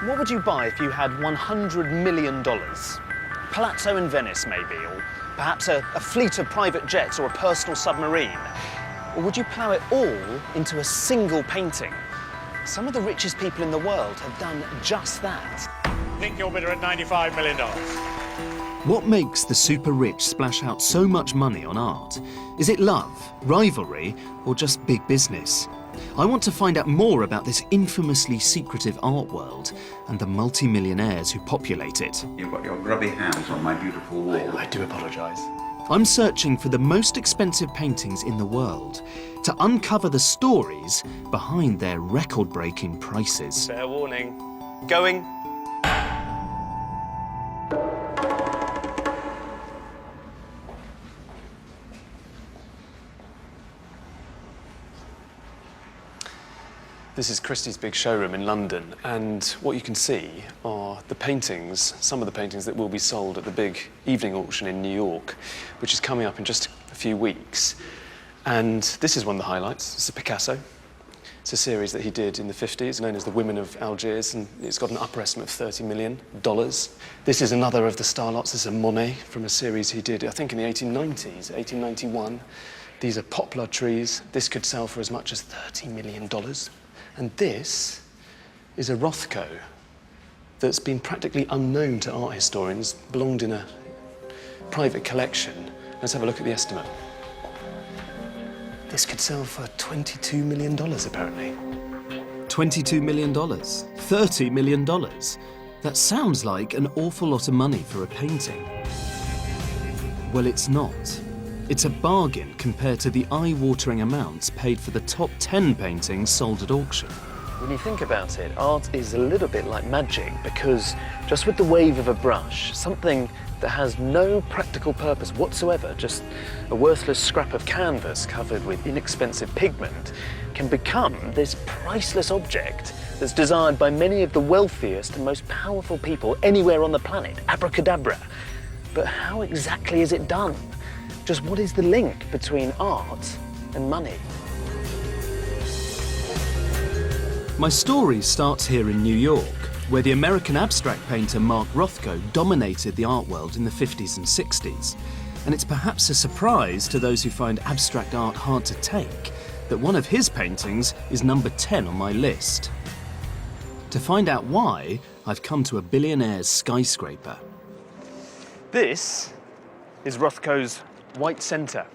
What would you buy if you had $100 million? Palazzo in Venice, maybe, or perhaps a fleet of private jets or a personal submarine? Or would you plough it all into a single painting? Some of the richest people in the world have done just that. Nick, your bidder at $95 million. What makes the super rich splash out so much money on art? Is it love, rivalry, or just big business? I want to find out more about this infamously secretive art world and the multi-millionaires who populate it. You've got your grubby hands on my beautiful wall. I do apologise. I'm searching for the most expensive paintings in the world to uncover the stories behind their record-breaking prices. Fair warning. Going. This is Christie's big showroom in London, and what you can see are the paintings, some of the paintings that will be sold at the big evening auction in New York, which is coming up in just a few weeks. And this is one of the highlights. It's a Picasso. It's a series that he did in the 50s, known as The Women of Algiers, and it's got an upper estimate of $30 million. This is another of the star lots. This is a Monet from a series he did, I think, in the 1890s, 1891. These are poplar trees. This could sell for as much as $30 million. And this is a Rothko that's been practically unknown to art historians, belonged in a private collection. Let's have a look at the estimate. This could sell for $22 million, apparently. $22 million? $30 million? That sounds like an awful lot of money for a painting. Well, it's not. It's a bargain compared to the eye-watering amounts paid for the top 10 paintings sold at auction. When you think about it, art is a little bit like magic, because just with the wave of a brush, something that has no practical purpose whatsoever, just a worthless scrap of canvas covered with inexpensive pigment, can become this priceless object that's desired by many of the wealthiest and most powerful people anywhere on the planet. Abracadabra. But how exactly is it done? Just what is the link between art and money? My story starts here in New York, where the American abstract painter Mark Rothko dominated the art world in the 50s and 60s. And it's perhaps a surprise to those who find abstract art hard to take that one of his paintings is number 10 on my list. To find out why, I've come to a billionaire's skyscraper. This is Rothko's White Center,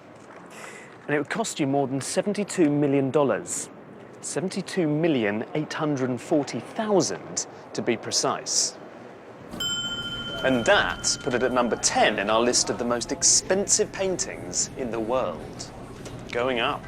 and it would cost you more than $72 million. $72,840,000 to be precise. And that put it at number 10 in our list of the most expensive paintings in the world. Going up.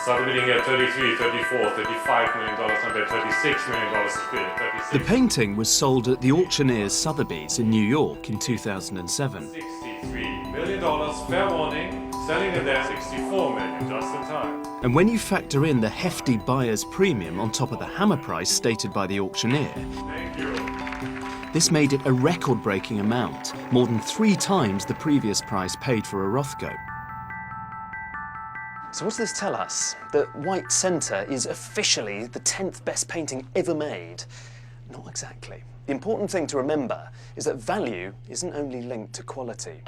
Started bidding at $33, $34, $35 million, and then $36 million a bid. The painting was sold at the auctioneer's Sotheby's in New York in 2007. $63 million, fair warning, selling it there $64 million just in time. And when you factor in the hefty buyer's premium on top of the hammer price stated by the auctioneer, Thank you. this made it a record-breaking amount, more than 3 times the previous price paid for a Rothko. So what does this tell us? That White Center is officially the 10th best painting ever made? Not exactly. The important thing to remember is that value isn't only linked to quality.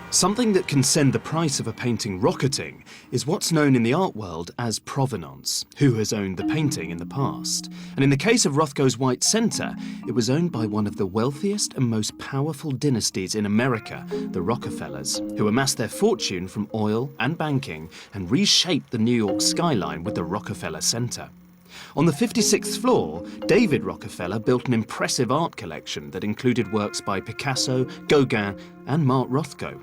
Something that can send the price of a painting rocketing is what's known in the art world as provenance, who has owned the painting in the past. And in the case of Rothko's White Center, it was owned by one of the wealthiest and most powerful dynasties in America, the Rockefellers, who amassed their fortune from oil and banking and reshaped the New York skyline with the Rockefeller Center. On the 56th floor, David Rockefeller built an impressive art collection that included works by Picasso, Gauguin, and Mark Rothko.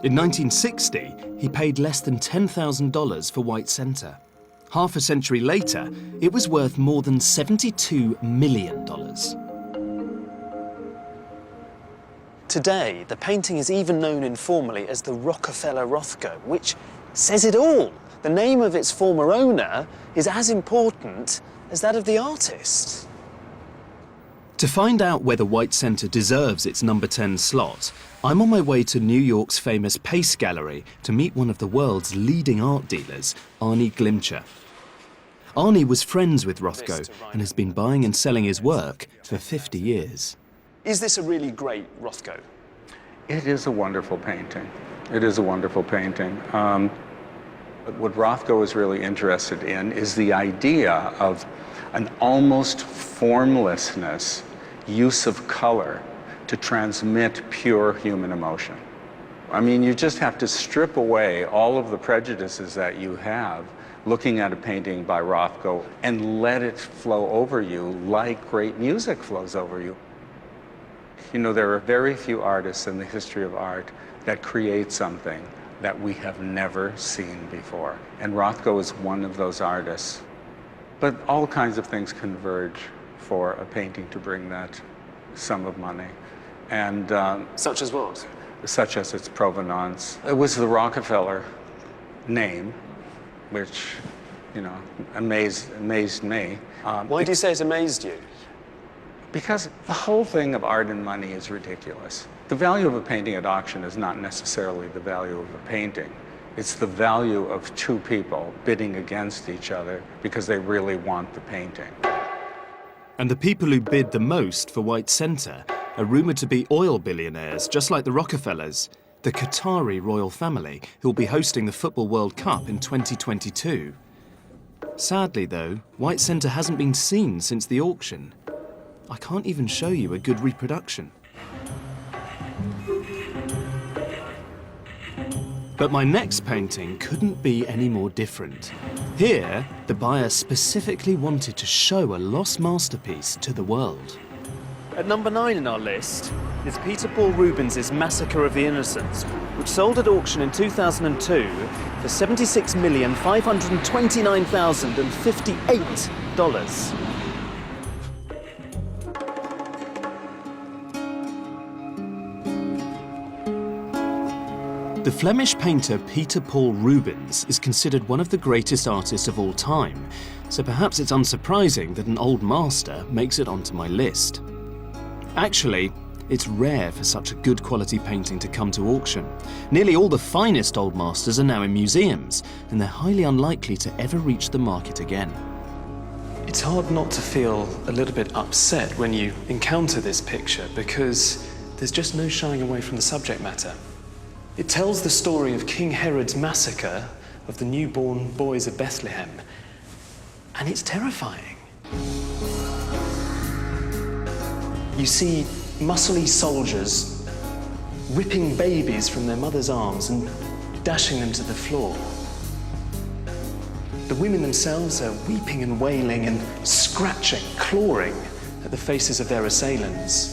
In 1960, he paid less than $10,000 for White Center. Half a century later, it was worth more than $72 million. Today, the painting is even known informally as the Rockefeller Rothko, which says it all. The name of its former owner is as important as that of the artist. To find out whether White Center deserves its number 10 slot, I'm on my way to New York's famous Pace Gallery to meet one of the world's leading art dealers, Arnie Glimcher. Arnie was friends with Rothko and has been buying and selling his work for 50 years. Is this a really great Rothko? It is a wonderful painting. It is a wonderful painting. What Rothko is really interested in is the idea of an almost formlessness, use of color to transmit pure human emotion. I mean, you just have to strip away all of the prejudices that you have looking at a painting by Rothko and let it flow over you like great music flows over you. You know, there are very few artists in the history of art that create something that we have never seen before. And Rothko is one of those artists. But all kinds of things converge for a painting to bring that sum of money. And Such as what? such as its provenance. It was the Rockefeller name, which, you know, amazed me. Why do you say it amazed you? Because the whole thing of art and money is ridiculous. The value of a painting at auction is not necessarily the value of a painting. It's the value of two people bidding against each other because they really want the painting. And the people who bid the most for White Center are rumoured to be oil billionaires, just like the Rockefellers, the Qatari royal family, who'll be hosting the Football World Cup in 2022. Sadly, though, White Center hasn't been seen since the auction. I can't even show you a good reproduction. But my next painting couldn't be any more different. Here, the buyer specifically wanted to show a lost masterpiece to the world. At number 9 in our list is Peter Paul Rubens' Massacre of the Innocents, which sold at auction in 2002 for $76,529,058. The Flemish painter Peter Paul Rubens is considered one of the greatest artists of all time, so perhaps it's unsurprising that an old master makes it onto my list. Actually, it's rare for such a good quality painting to come to auction. Nearly all the finest old masters are now in museums, and they're highly unlikely to ever reach the market again. It's hard not to feel a little bit upset when you encounter this picture because there's just no shying away from the subject matter. It tells the story of King Herod's massacre of the newborn boys of Bethlehem, and it's terrifying. You see muscly soldiers ripping babies from their mother's arms and dashing them to the floor. The women themselves are weeping and wailing and scratching, clawing at the faces of their assailants.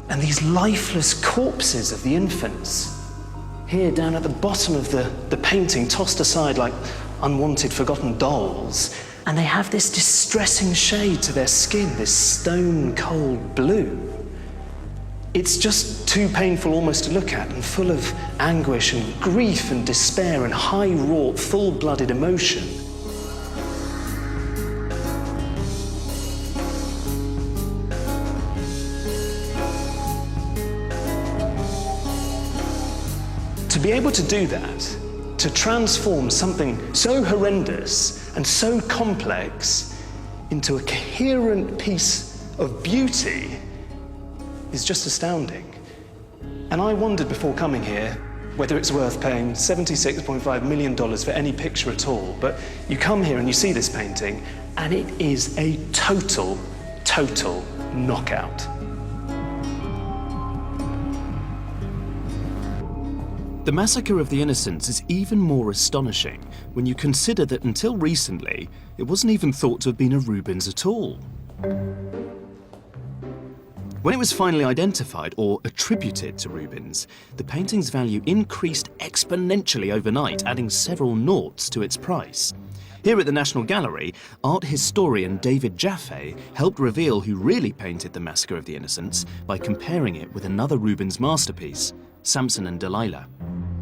And these lifeless corpses of the infants, here down at the bottom of the painting, tossed aside like unwanted, forgotten dolls, and they have this distressing shade to their skin, this stone-cold blue. It's just too painful almost to look at, and full of anguish and grief and despair and high-wrought, full-blooded emotion. To be able to do that, to transform something so horrendous and so complex into a coherent piece of beauty is just astounding. And I wondered before coming here whether it's worth paying $76.5 million for any picture at all. But you come here and you see this painting, and it is a total knockout. The Massacre of the Innocents is even more astonishing when you consider that until recently, it wasn't even thought to have been a Rubens at all. When it was finally identified or attributed to Rubens, the painting's value increased exponentially overnight, adding several noughts to its price. Here at the National Gallery, art historian David Jaffe helped reveal who really painted the Massacre of the Innocents by comparing it with another Rubens masterpiece, Samson and Delilah.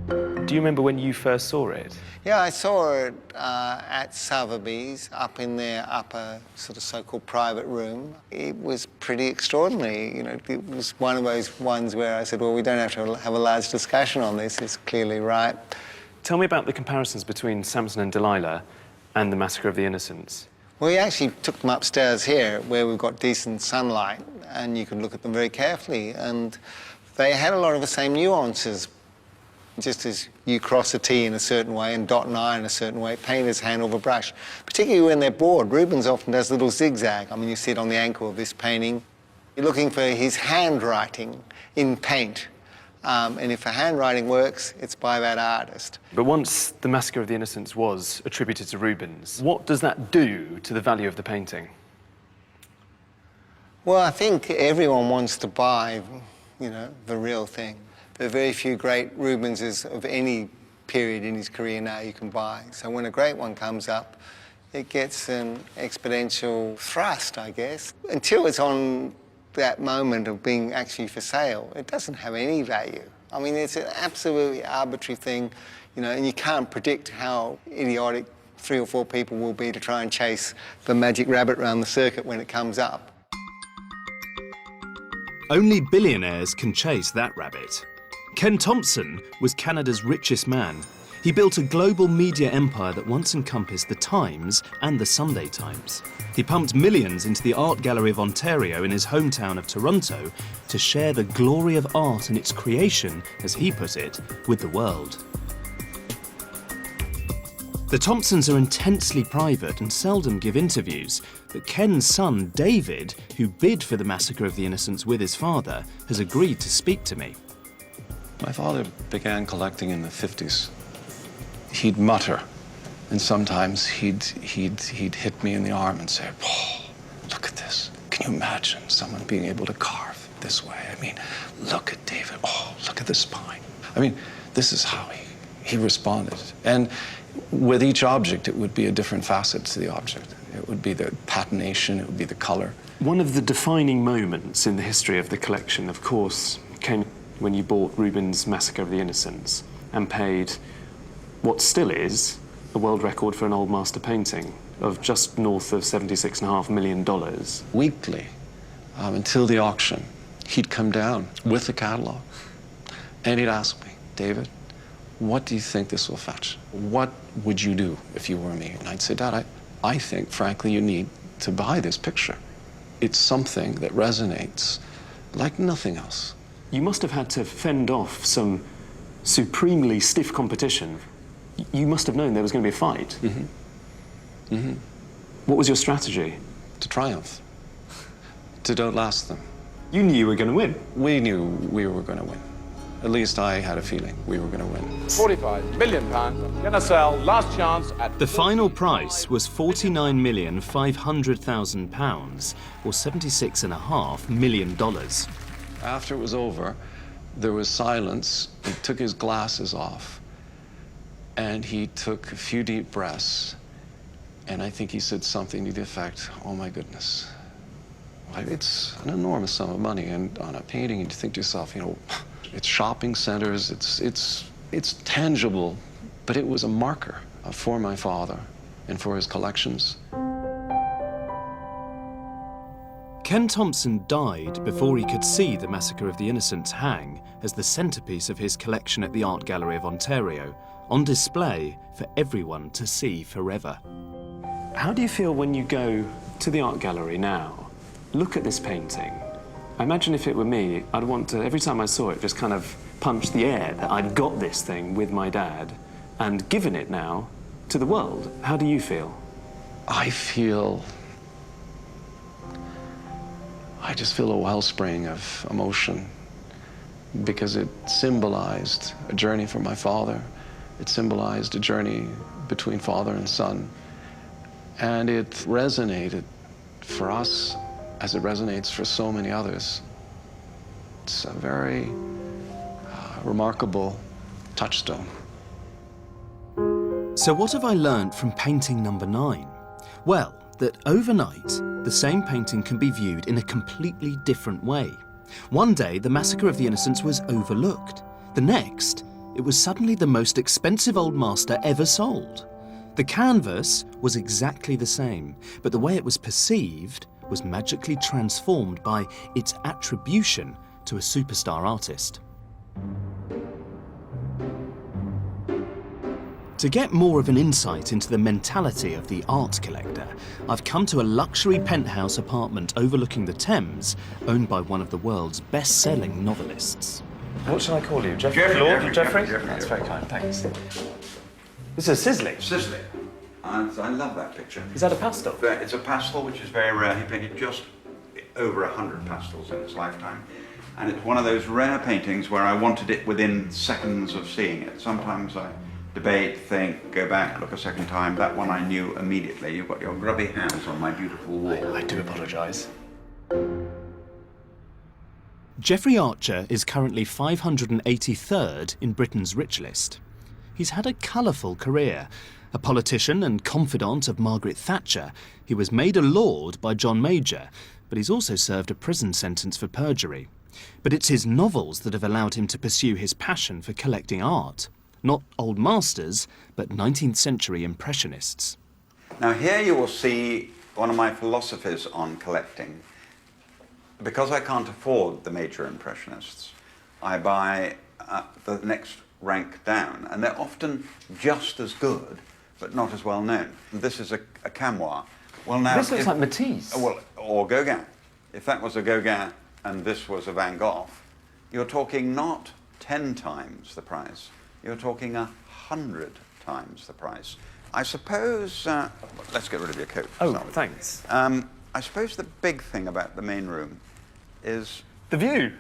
Do you remember when you first saw it? Yeah, I saw it at Sotheby's, up in their upper sort of so-called private room. It was pretty extraordinary. You know, it was one of those ones where I said, well, we don't have to have a large discussion on this. It's clearly right. Tell me about the comparisons between Samson and Delilah and the Massacre of the Innocents? We actually took them upstairs here where we've got decent sunlight and you can look at them very carefully, and they had a lot of the same nuances. Just as you cross a T in a certain way and dot an I in a certain way, painters handle the brush. Particularly when they're bored. Rubens often does a little zigzag. I mean, you see it on the ankle of this painting. You're looking for his handwriting in paint. And if the handwriting works, it's by that artist. But once the Massacre of the Innocents was attributed to Rubens, what does that do to the value of the painting? Well, I think everyone wants to buy, the real thing. There are very few great Rubenses of any period in his career now you can buy. So when a great one comes up, it gets an exponential thrust, I guess. Until it's on that moment of being actually for sale, it doesn't have any value. I mean, it's an absolutely arbitrary thing, and you can't predict how idiotic 3 or 4 people will be to try and chase the magic rabbit around the circuit when it comes up. Only billionaires can chase that rabbit. Ken Thompson was Canada's richest man. He built a global media empire that once encompassed the Times and the Sunday Times. He pumped millions into the Art Gallery of Ontario in his hometown of Toronto to share the glory of art and its creation, as he put it, with the world. The Thompsons are intensely private and seldom give interviews, but Ken's son, David, who bid for the Massacre of the Innocents with his father, has agreed to speak to me. My father began collecting in the 50s. He'd mutter, and sometimes he'd hit me in the arm and say, "Oh, look at this. Can you imagine someone being able to carve this way? I mean, look at David. Oh, look at the spine." I mean, this is how he responded. And with each object, it would be a different facet to the object. It would be the patination, it would be the color. One of the defining moments in the history of the collection, of course, came when you bought Rubens' Massacre of the Innocents and paid what still is a world record for an old master painting of just north of $76.5 million. Weekly, until the auction, he'd come down with the catalog and he'd ask me, "David, what do you think this will fetch? What would you do if you were me?" And I'd say, "Dad, I think, frankly, you need to buy this picture. It's something that resonates like nothing else." You must have had to fend off some supremely stiff competition. You must have known there was going to be a fight. Mm-hmm. Mm-hmm. What was your strategy? To triumph, to outlast them. You knew you were going to win. We knew we were going to win. At least I had a feeling we were going to win. £45 million. Gonna sell, last chance at... The final price was £49,500,000, or $76.5 million. After it was over, there was silence. He took his glasses off, and he took a few deep breaths, and I think he said something to the effect, "Oh my goodness." It's an enormous sum of money, and on a painting, you think to yourself, it's shopping centers, it's tangible, but it was a marker for my father and for his collections. Ken Thompson died before he could see the Massacre of the Innocents hang as the centerpiece of his collection at the Art Gallery of Ontario, on display for everyone to see forever. How do you feel when you go to the art gallery now, look at this painting? I imagine if it were me, I'd want to, every time I saw it, just kind of punch the air that I'd got this thing with my dad and given it now to the world. How do you feel? I just feel a wellspring of emotion because it symbolized a journey for my father. It symbolized a journey between father and son. And it resonated for us as it resonates for so many others. It's a very remarkable touchstone. So what have I learnt from painting number 9? Well, that overnight, the same painting can be viewed in a completely different way. One day, the Massacre of the Innocents was overlooked. The next, it was suddenly the most expensive old master ever sold. The canvas was exactly the same, but the way it was perceived was magically transformed by its attribution to a superstar artist. To get more of an insight into the mentality of the art collector, I've come to a luxury penthouse apartment overlooking the Thames, owned by one of the world's best-selling novelists. What shall I call you? Jeffrey? Jeffrey, Lord? Jeffrey, Jeffrey? Jeffrey, That's Jeffrey. very kind, thanks. This is Sisley. Sisley. I love that picture. Is that a pastel? It's a pastel, which is very rare. He painted just over 100 pastels in his lifetime. And it's one of those rare paintings where I wanted it within seconds of seeing it. Sometimes I debate, think, go back, look a second time. That one I knew immediately. You've got your grubby hands on my beautiful wall. I do apologise. Geoffrey Archer is currently 583rd in Britain's rich list. He's had a colourful career. A politician and confidant of Margaret Thatcher, he was made a lord by John Major, but he's also served a prison sentence for perjury. But it's his novels that have allowed him to pursue his passion for collecting art. Not old masters, but 19th century impressionists. Now here you will see one of my philosophies on collecting. Because I can't afford the major impressionists, I buy the next rank down, and they're often just as good, but not as well known. This is a Camois. Well, now, This looks like Matisse. Or Gauguin. If that was a Gauguin and this was a Van Gogh, you're talking not 10 times the price, you're talking 100 times the price. I suppose, let's get rid of your coat. Oh, thanks. I suppose the big thing about the main room is... The view.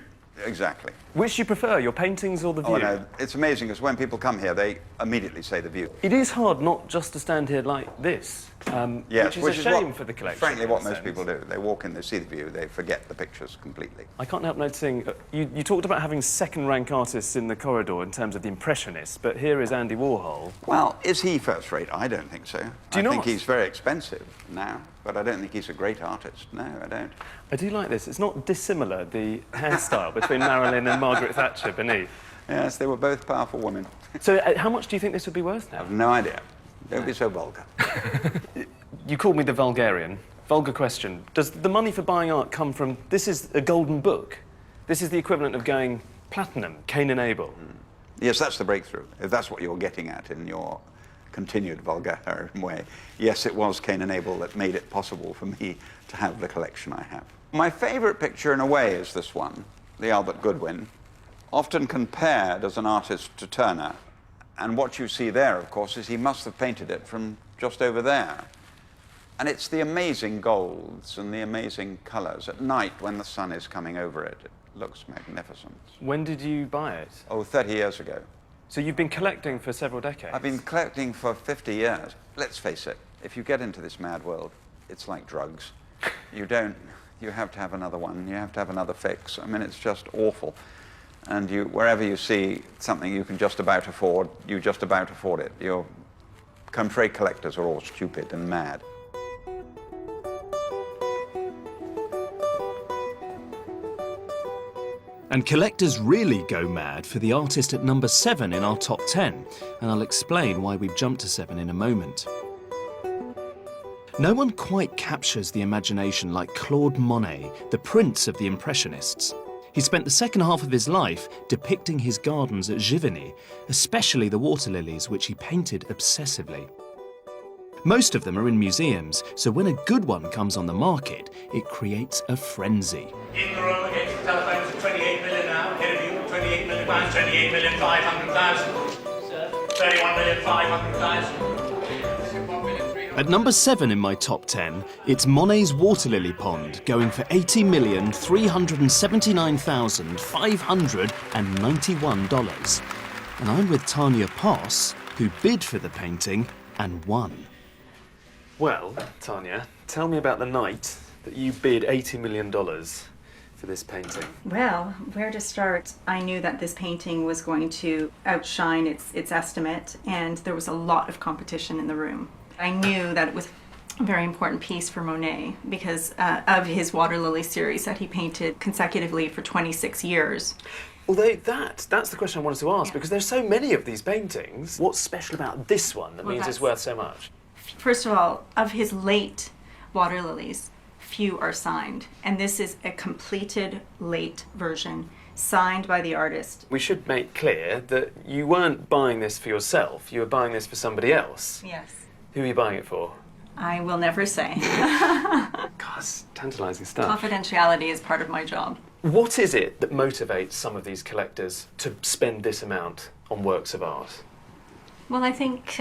Exactly. Which do you prefer, your paintings or the view? Oh, no, it's amazing because when people come here, they immediately say the view. It is hard not just to stand here like this, Yes, which is a shame what, for the collection. frankly, in what a most sense. people do. They walk in, they see the view, they forget the pictures completely. I can't help noticing, you talked about having second-rank artists in the corridor in terms of the Impressionists, but here is Andy Warhol. Well, is he first-rate? I don't think so. Do you I think not? he's very expensive now, but I don't think he's a great artist. No, I don't. I do like this. It's not dissimilar, the hairstyle between Marilyn and Margaret Thatcher beneath. Yes, they were both powerful women. So how much do you think this would be worth now? I've no idea. Don't be so vulgar. You called me the vulgarian. Vulgar question. Does the money for buying art come from... This is a golden book. This is the equivalent of going platinum, Cain and Abel. Yes, that's the breakthrough, if that's what you're getting at in your continued vulgar way. Yes, it was Cain and Abel that made it possible for me to have the collection I have. My favourite picture, in a way, is this one, the Albert Goodwin, often compared as an artist to Turner. And what you see there, of course, is he must have painted it from just over there. And it's the amazing golds and the amazing colours. At night, when the sun is coming over it, it looks magnificent. When did you buy it? Oh, 30 years ago. So you've been collecting for several decades? I've been collecting for 50 years. Let's face it, if you get into this mad world, it's like drugs. You have to have another one, you have to have another fix. I mean, it's just awful. And wherever you see something you can just about afford, you just about afford it. Your country collectors are all stupid and mad. And collectors really go mad for the artist at number 7 in our top 10, and I'll explain why we've jumped to 7 in a moment. No one quite captures the imagination like Claude Monet, the prince of the Impressionists. He spent the second half of his life depicting his gardens at Giverny, especially the water lilies, which he painted obsessively. Most of them are in museums, so when a good one comes on the market, it creates a frenzy. In the room against the telephones at 28 million now. Ahead of you, 28 million pounds, 28,500,000. 31,500,000. At number 7 in my top 10, it's Monet's Water Lily Pond, going for $80,379,591. And I'm with Tanya Poss, who bid for the painting and won. Well, Tanya, tell me about the night that you bid $80 million for this painting. Well, where to start? I knew that this painting was going to outshine its estimate, and there was a lot of competition in the room. I knew that it was a very important piece for Monet because of his water lily series that he painted consecutively for 26 years. Although that's the question I wanted to ask, because there's so many of these paintings. What's special about this one that means it's worth so much? First of all, of his late water lilies, few are signed, and this is a completed late version. signed by the artist. We should make clear that you weren't buying this for yourself, you were buying this for somebody else. Yes. Who are you buying it for? I will never say. God, it's tantalising stuff. Confidentiality is part of my job. What is it that motivates some of these collectors to spend this amount on works of art? Well, I think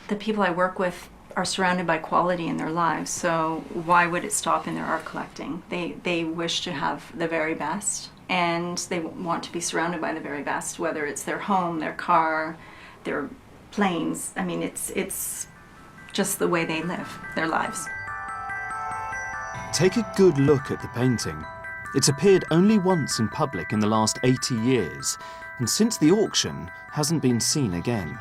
the people I work with are surrounded by quality in their lives, so why would it stop in their art collecting? They wish to have the very best, and they want to be surrounded by the very best, whether it's their home, their car, their planes. I mean, it's just the way they live their lives. Take a good look at the painting. It's appeared only once in public in the last 80 years, and since the auction, hasn't been seen again.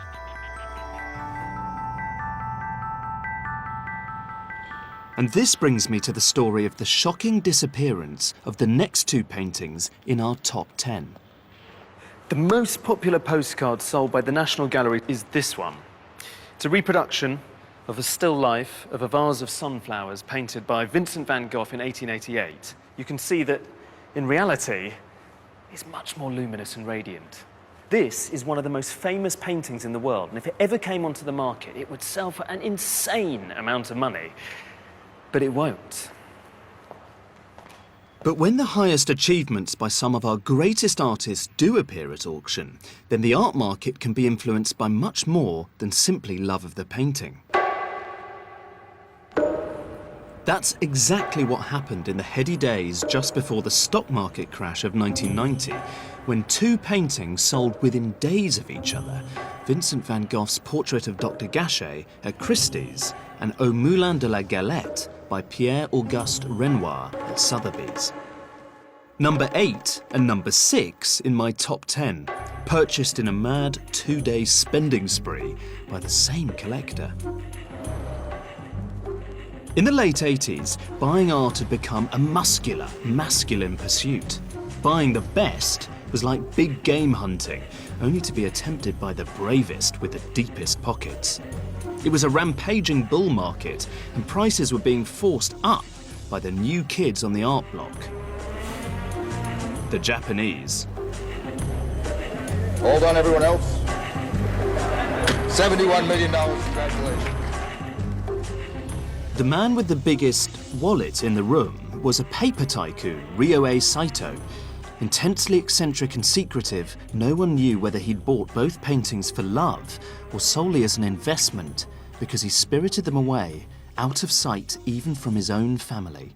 And this brings me to the story of the shocking disappearance of the next two paintings in our top 10. The most popular postcard sold by the National Gallery is this one. It's a reproduction of a still life of a vase of sunflowers painted by Vincent van Gogh in 1888. You can see that, in reality, it's much more luminous and radiant. This is one of the most famous paintings in the world, and if it ever came onto the market, it would sell for an insane amount of money. But it won't. But when the highest achievements by some of our greatest artists do appear at auction, then the art market can be influenced by much more than simply love of the painting. That's exactly what happened in the heady days just before the stock market crash of 1990, when two paintings sold within days of each other, Vincent van Gogh's portrait of Dr. Gachet at Christie's and Au Moulin de la Galette by Pierre-Auguste Renoir at Sotheby's. Number 8 and number 6 in my top 10, purchased in a mad 2-day spending spree by the same collector. In the late 80s, buying art had become a muscular, masculine pursuit. Buying the best was like big game hunting, only to be attempted by the bravest with the deepest pockets. It was a rampaging bull market, and prices were being forced up by the new kids on the art block. The Japanese. Hold on, everyone else. $71 million, congratulations. The man with the biggest wallet in the room was a paper tycoon, Ryohei Saito. Intensely eccentric and secretive, no one knew whether he'd bought both paintings for love or solely as an investment, because he spirited them away, out of sight even from his own family.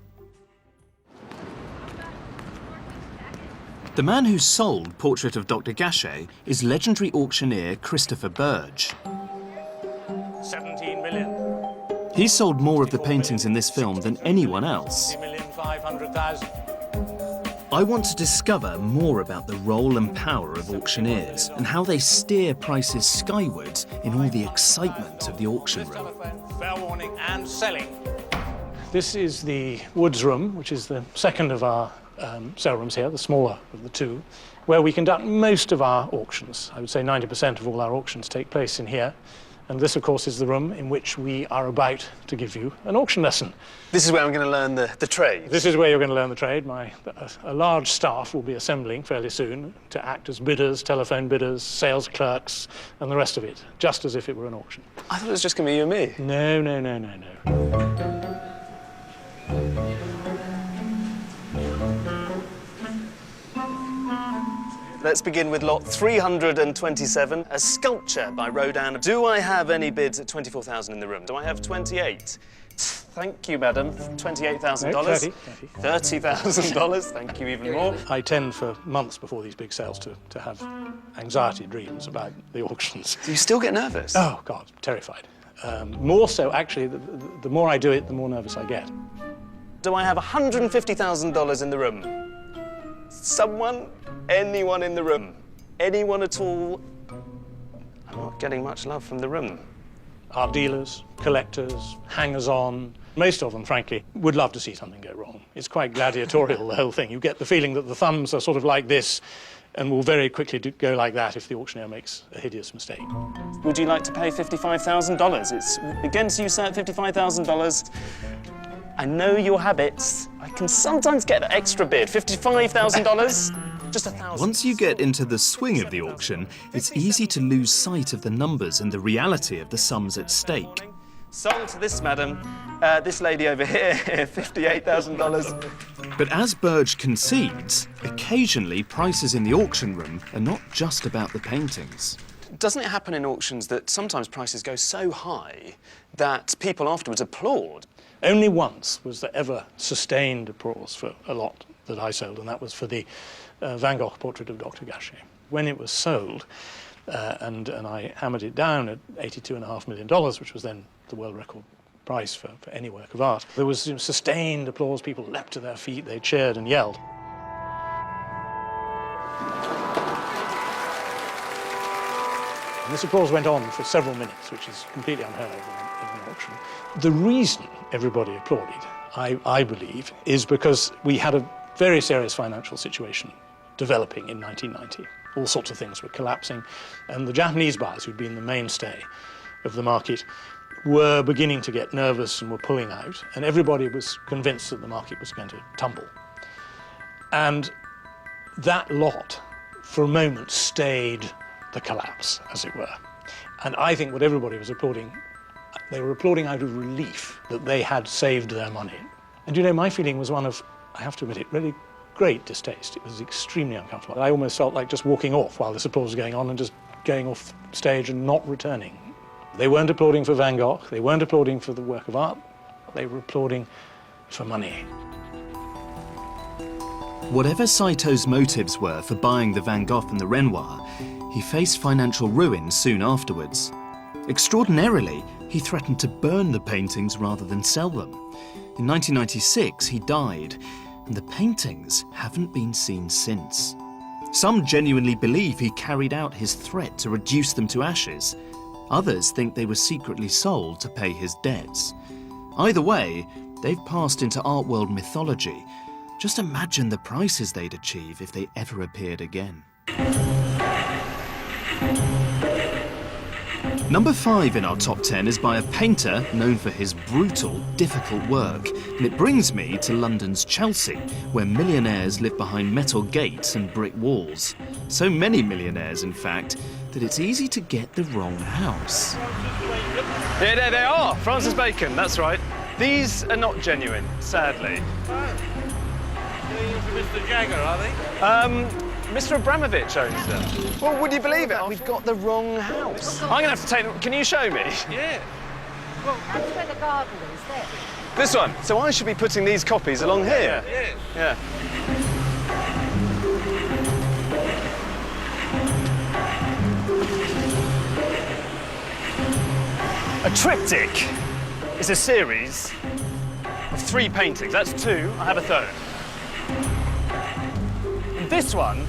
The man who sold Portrait of Dr. Gachet is legendary auctioneer Christopher Burge. 17 million. He sold more of the paintings in this film than anyone else. 60,500,000. I want to discover more about the role and power of auctioneers and how they steer prices skywards in all the excitement of the auction room. Fair warning and selling. This is the Woods room, which is the second of our sale rooms here, the smaller of the two, where we conduct most of our auctions. I would say 90% of all our auctions take place in here. And this, of course, is the room in which we are about to give you an auction lesson. This is where I'm going to learn the trade. This is where you're going to learn the trade. A large staff will be assembling fairly soon to act as bidders, telephone bidders, sales clerks, and the rest of it, just as if it were an auction. I thought it was just going to be you and me. No, no, no, no, no. Let's begin with lot 327, a sculpture by Rodin. Do I have any bids at 24,000 in the room? Do I have 28? Thank you, madam. $28,000. No, $30,000. Thank you even more. I tend for months before these big sales to have anxiety dreams about the auctions. Do you still get nervous? Oh, God, terrified. More so, actually, the more I do it, the more nervous I get. Do I have $150,000 in the room? Someone? Anyone in the room? Anyone at all? I'm not getting much love from the room. Art dealers, collectors, hangers-on, most of them, frankly, would love to see something go wrong. It's quite gladiatorial, the whole thing. You get the feeling that the thumbs are sort of like this and will very quickly go like that if the auctioneer makes a hideous mistake. Would you like to pay $55,000? It's against you, sir, $55,000. I know your habits. I can sometimes get an extra bid. $55,000? Just 1,000. Once you get into the swing of the auction, it's easy to lose sight of the numbers and the reality of the sums at stake. Sold to this madam, this lady over here, $58,000. But as Burge concedes, occasionally prices in the auction room are not just about the paintings. Doesn't it happen in auctions that sometimes prices go so high that people afterwards applaud? Only once was there ever sustained applause for a lot that I sold, and that was for the Van Gogh portrait of Dr. Gachet. When it was sold, and I hammered it down at $82.5 million, which was then the world record price for any work of art, there was sustained applause. People leapt to their feet, they cheered and yelled. And this applause went on for several minutes, which is completely unheard of in an auction. The reason everybody applauded, I believe, is because we had a very serious financial situation developing in 1990. All sorts of things were collapsing, and the Japanese buyers, who'd been the mainstay of the market, were beginning to get nervous and were pulling out, and everybody was convinced that the market was going to tumble. And that lot, for a moment, stayed the collapse, as it were. And I think what everybody was applauding, they were applauding out of relief that they had saved their money. And you know, my feeling was one of, I have to admit it, really great distaste. It was extremely uncomfortable. I almost felt like just walking off while this applause was going on and just going off stage and not returning. They weren't applauding for Van Gogh, they weren't applauding for the work of art, they were applauding for money. Whatever Saito's motives were for buying the Van Gogh and the Renoir, he faced financial ruin soon afterwards. Extraordinarily, he threatened to burn the paintings rather than sell them. In 1996, he died, and the paintings haven't been seen since. Some genuinely believe he carried out his threat to reduce them to ashes. Others think they were secretly sold to pay his debts. Either way, they've passed into art world mythology. Just imagine the prices they'd achieve if they ever appeared again. Number 5 in our top 10 is by a painter known for his brutal, difficult work. And it brings me to London's Chelsea, where millionaires live behind metal gates and brick walls. So many millionaires, in fact, that it's easy to get the wrong house. Yeah, there they are, Francis Bacon, that's right. These are not genuine, sadly. Mr. Jagger, are they? Mr. Abramovich owns them. Well, would you believe it? We've got the wrong house. I'm gonna have to take them. Can you show me? Yeah. Well, that's where the garden is, there. This one. So I should be putting these copies along here. Yeah. A triptych is a series of 3 paintings. That's 2. I have a third. And this one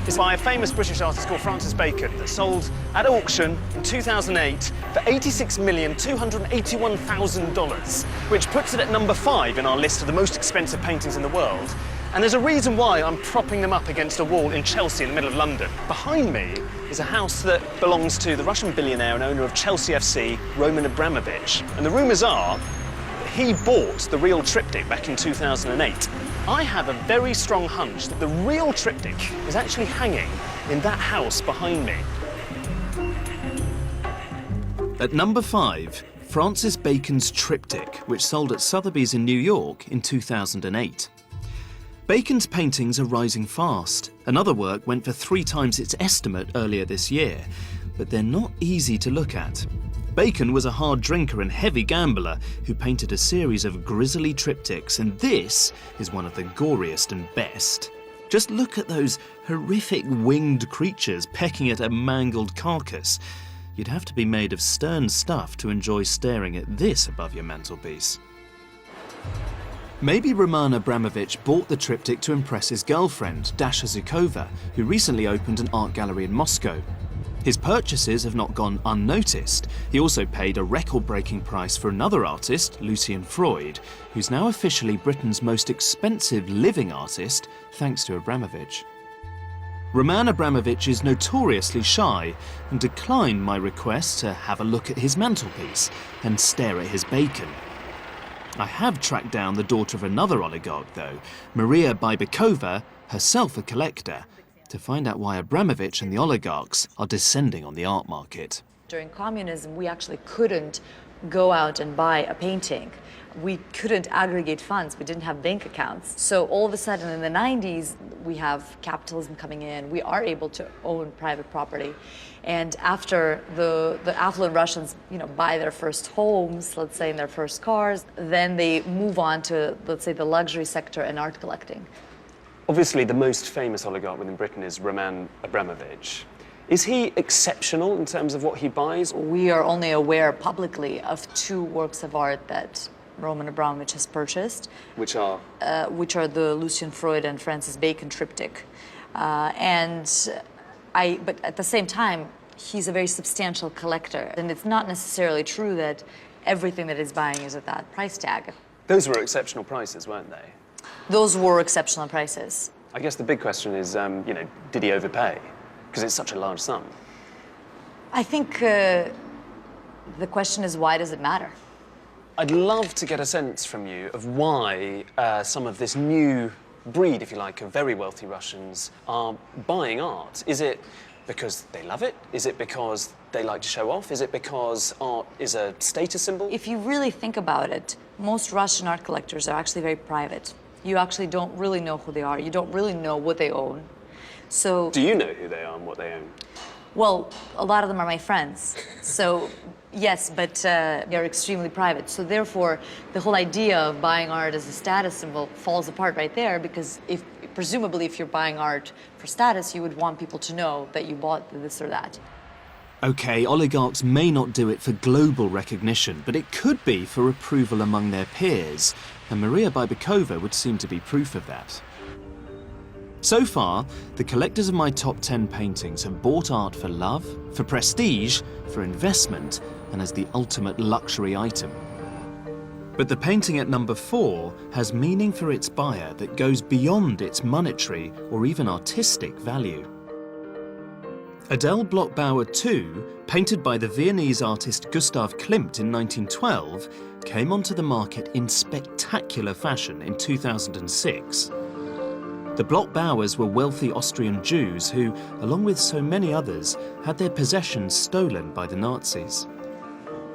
is by a famous British artist called Francis Bacon that sold at auction in 2008 for $86,281,000, which puts it at number 5 in our list of the most expensive paintings in the world. And there's a reason why I'm propping them up against a wall in Chelsea in the middle of London. Behind me is a house that belongs to the Russian billionaire and owner of Chelsea FC, Roman Abramovich. And the rumours are that he bought the real triptych back in 2008. I have a very strong hunch that the real triptych is actually hanging in that house behind me. At number 5, Francis Bacon's triptych, which sold at Sotheby's in New York in 2008. Bacon's paintings are rising fast. Another work went for 3 times its estimate earlier this year, but they're not easy to look at. Bacon was a hard drinker and heavy gambler who painted a series of grisly triptychs, and this is one of the goriest and best. Just look at those horrific winged creatures pecking at a mangled carcass. You'd have to be made of stern stuff to enjoy staring at this above your mantelpiece. Maybe Roman Abramovich bought the triptych to impress his girlfriend, Dasha Zhukova, who recently opened an art gallery in Moscow. His purchases have not gone unnoticed. He also paid a record-breaking price for another artist, Lucian Freud, who's now officially Britain's most expensive living artist, thanks to Abramovich. Roman Abramovich is notoriously shy and declined my request to have a look at his mantelpiece and stare at his bacon. I have tracked down the daughter of another oligarch, though, Maria Bybakova, herself a collector, to find out why Abramovich and the oligarchs are descending on the art market. During communism, we actually couldn't go out and buy a painting. We couldn't aggregate funds. We didn't have bank accounts. So all of a sudden in the 90s, we have capitalism coming in. We are able to own private property. And after the affluent Russians, buy their first homes, let's say, in their first cars, then they move on to, let's say, the luxury sector and art collecting. Obviously, the most famous oligarch within Britain is Roman Abramovich. Is he exceptional in terms of what he buys? We are only aware publicly of 2 works of art that Roman Abramovich has purchased. Which are? Which are the Lucian Freud and Francis Bacon triptych. But at the same time, he's a very substantial collector. And it's not necessarily true that everything that he's buying is at that price tag. Those were exceptional prices, weren't they? Those were exceptional prices. I guess the big question is, did he overpay? Because it's such a large sum. I think the question is, why does it matter? I'd love to get a sense from you of why some of this new breed, if you like, of very wealthy Russians are buying art. Is it because they love it? Is it because they like to show off? Is it because art is a status symbol? If you really think about it, most Russian art collectors are actually very private. You actually don't really know who they are. You don't really know what they own. So... Do you know who they are and what they own? Well, a lot of them are my friends. So, yes, but they're extremely private. So therefore, the whole idea of buying art as a status symbol falls apart right there, because presumably if you're buying art for status, you would want people to know that you bought this or that. OK, oligarchs may not do it for global recognition, but it could be for approval among their peers, and Maria Bybakova would seem to be proof of that. So far, the collectors of my top 10 paintings have bought art for love, for prestige, for investment, and as the ultimate luxury item. But the painting at number 4 has meaning for its buyer that goes beyond its monetary or even artistic value. Adele Bloch-Bauer II, painted by the Viennese artist Gustav Klimt in 1912, came onto the market in spectacular fashion in 2006. The Bloch-Bauers were wealthy Austrian Jews who, along with so many others, had their possessions stolen by the Nazis.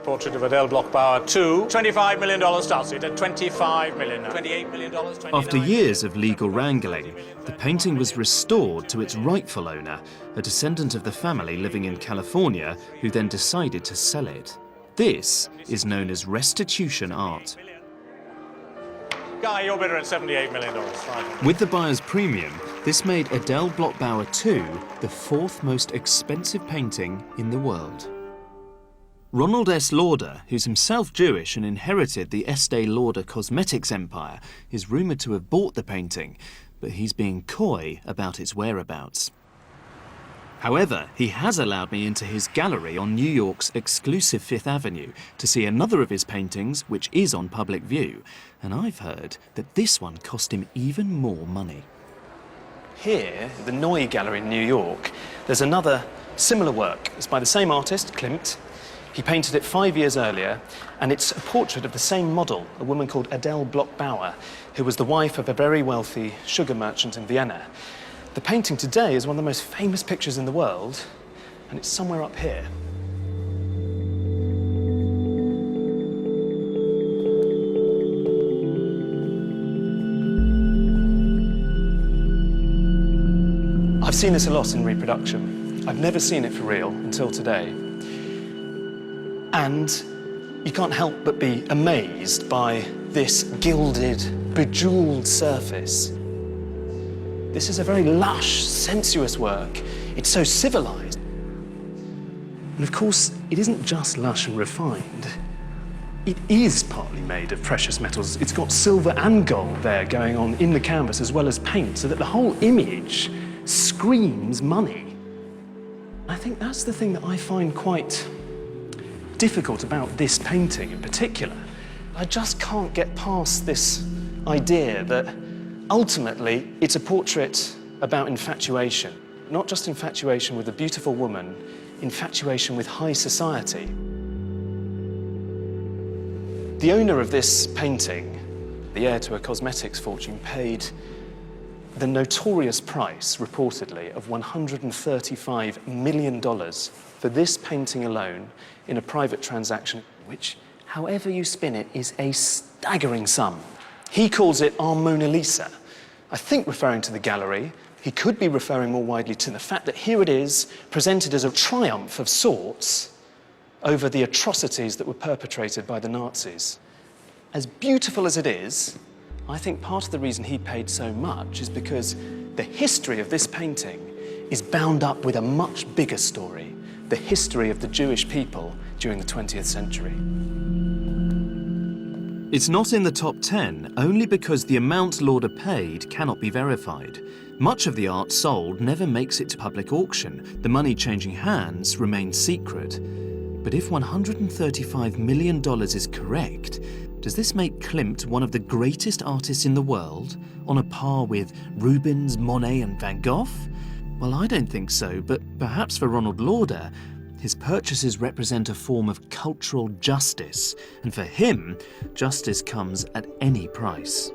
Portrait of Adele Bloch-Bauer II. $25 million starts it at $25 million. $28 million. After years of legal wrangling, the painting was restored to its rightful owner, a descendant of the family living in California, who then decided to sell it. This is known as restitution art. Guy, your bidder at $78 million. With the buyer's premium, this made Adele Bloch-Bauer II the 4th most expensive painting in the world. Ronald S. Lauder, who's himself Jewish and inherited the Estee Lauder cosmetics empire, is rumoured to have bought the painting, but he's being coy about its whereabouts. However, he has allowed me into his gallery on New York's exclusive Fifth Avenue to see another of his paintings, which is on public view, and I've heard that this one cost him even more money. Here, at the Noy Gallery in New York, there's another similar work. It's by the same artist, Klimt. He painted it 5 years earlier, and it's a portrait of the same model, a woman called Adele Bloch-Bauer, who was the wife of a very wealthy sugar merchant in Vienna. The painting today is one of the most famous pictures in the world, and it's somewhere up here. I've seen this a lot in reproduction. I've never seen it for real until today. And you can't help but be amazed by this gilded, bejeweled surface. This is a very lush, sensuous work. It's so civilized. And of course, it isn't just lush and refined. It is partly made of precious metals. It's got silver and gold there going on in the canvas as well as paint, so that the whole image screams money. I think that's the thing that I find quite difficult about this painting in particular. I just can't get past this idea that ultimately it's a portrait about infatuation. Not just infatuation with a beautiful woman, infatuation with high society. The owner of this painting, the heir to a cosmetics fortune, paid the notorious price, reportedly, of $135 million for this painting alone in a private transaction, which, however you spin it, is a staggering sum. He calls it our Mona Lisa, I think referring to the gallery. He could be referring more widely to the fact that here it is, presented as a triumph of sorts over the atrocities that were perpetrated by the Nazis. As beautiful as it is, I think part of the reason he paid so much is because the history of this painting is bound up with a much bigger story, the history of the Jewish people during the 20th century. It's not in the top 10 only because the amount Lauder paid cannot be verified. Much of the art sold never makes it to public auction. The money changing hands remains secret. But if $135 million is correct, does this make Klimt one of the greatest artists in the world, on a par with Rubens, Monet and Van Gogh? Well, I don't think so, but perhaps for Ronald Lauder, his purchases represent a form of cultural justice, and for him, justice comes at any price.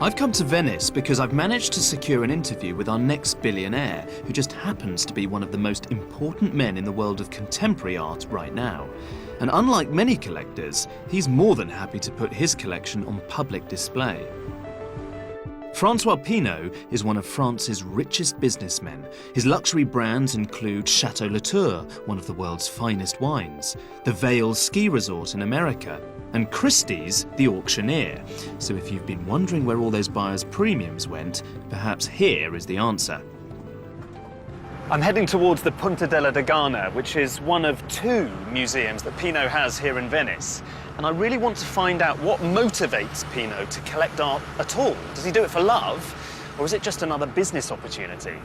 I've come to Venice because I've managed to secure an interview with our next billionaire, who just happens to be one of the most important men in the world of contemporary art right now. And unlike many collectors, he's more than happy to put his collection on public display. Francois Pinault is one of France's richest businessmen. His luxury brands include Chateau Latour, one of the world's finest wines, the Vail ski resort in America, and Christie's, the auctioneer. So if you've been wondering where all those buyers' premiums went, perhaps here is the answer. I'm heading towards the Punta della Dogana, which is one of 2 museums that Pinault has here in Venice. And I really want to find out what motivates Pinault to collect art at all. Does he do it for love, or is it just another business opportunity?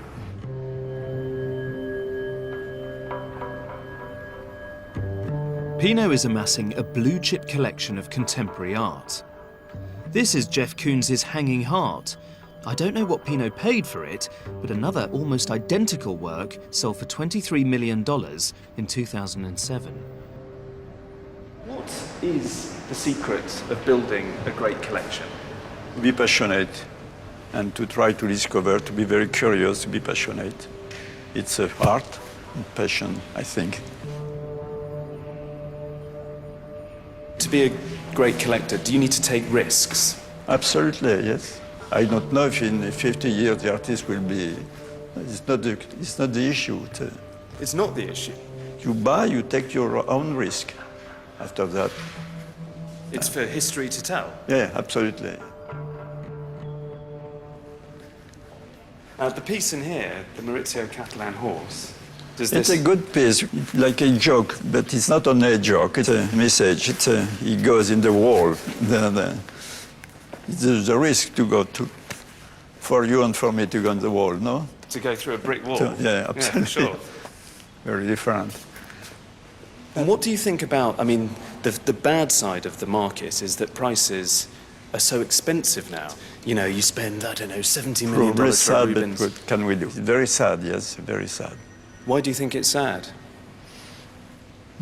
Pinault is amassing a blue-chip collection of contemporary art. This is Jeff Koons's Hanging Heart. I don't know what Pinault paid for it, but another almost identical work sold for $23 million in 2007. What is the secret of building a great collection? Be passionate and to try to discover, to be very curious, to be passionate. It's a art and passion, I think. To be a great collector, do you need to take risks? Absolutely, yes. I don't know if in 50 years the artist will be... It's not the issue. It's not the issue? You buy, you take your own risk after that. It's for history to tell? Yeah, absolutely. The piece in here, the Maurizio Catalan horse, It's a good piece, like a joke, but it's not only a joke, it's a message. It goes in the wall. There's a risk to go to, for you and for me to go on the wall, no? To go through a brick wall? Yeah, absolutely. Yeah, sure. Very different. And what do you think about, I mean, the bad side of the market is that prices are so expensive now. You know, you spend, I don't know, $70 million Probably for sad, Rubens. but what can we do? Very sad, yes, very sad. Why do you think it's sad?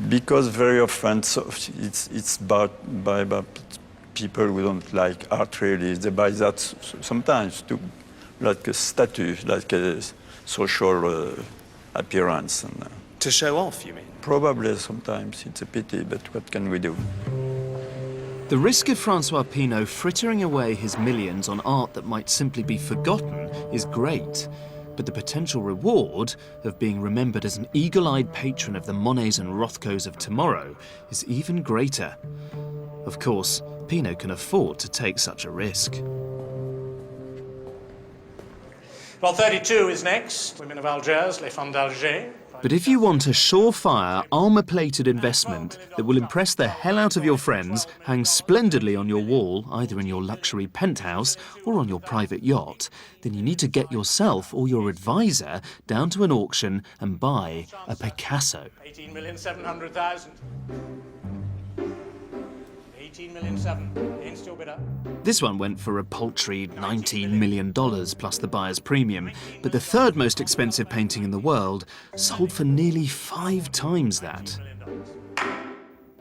Because very often it's bought by people who don't like art really. They buy that sometimes to like a statue, like a social appearance. And, to show off, you mean? Probably sometimes. It's a pity, but what can we do? The risk of Francois Pinault frittering away his millions on art that might simply be forgotten is great. But the potential reward of being remembered as an eagle-eyed patron of the Monets and Rothkos of tomorrow is even greater. Of course, Pinault can afford to take such a risk. Well, 32 is next. Women of Algiers, Les Femmes d'Alger. But if you want a surefire, armour-plated investment that will impress the hell out of your friends, hang splendidly on your wall, either in your luxury penthouse or on your private yacht, then you need to get yourself or your advisor down to an auction and buy a Picasso. 18,700,000. 18,700,000. In still bidder. This one went for a paltry $19 million plus the buyer's premium, but the third most expensive painting in the world sold for nearly 5 times that.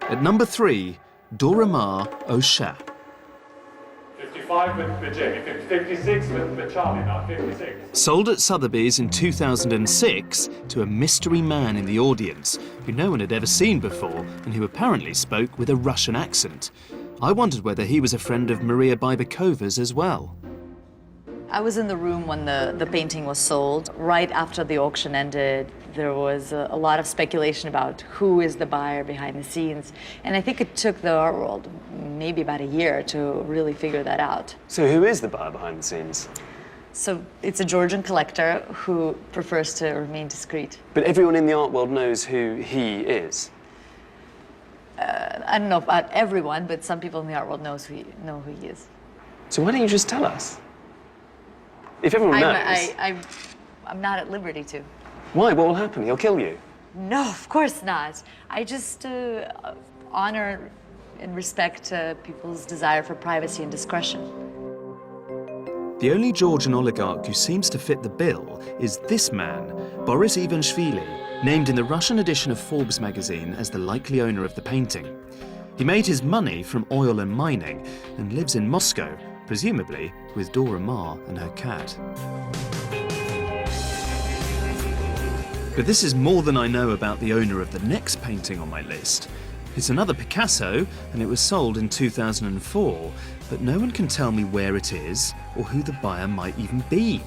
At number 3, Dora Maar au Chat. 55 with Jamie, 56 with Charlie, now 56. Sold at Sotheby's in 2006 to a mystery man in the audience who no one had ever seen before and who apparently spoke with a Russian accent. I wondered whether he was a friend of Maria Bybakova's as well. I was in the room when the painting was sold. Right after the auction ended, there was a lot of speculation about who is the buyer behind the scenes. And I think it took the art world maybe about a year to really figure that out. So who is the buyer behind the scenes? So it's a Georgian collector who prefers to remain discreet. But everyone in the art world knows who he is. I don't know about everyone, but some people in the art world know who he is. So why don't you just tell us? If everyone knows... I'm not at liberty to. Why? What will happen? He'll kill you. No, of course not. I just honor and respect people's desire for privacy and discretion. The only Georgian oligarch who seems to fit the bill is this man, Boris Ivanishvili, named in the Russian edition of Forbes magazine as the likely owner of the painting. He made his money from oil and mining and lives in Moscow, presumably with Dora Maar and her cat. But this is more than I know about the owner of the next painting on my list. It's another Picasso, and it was sold in 2004, but no one can tell me where it is or who the buyer might even be.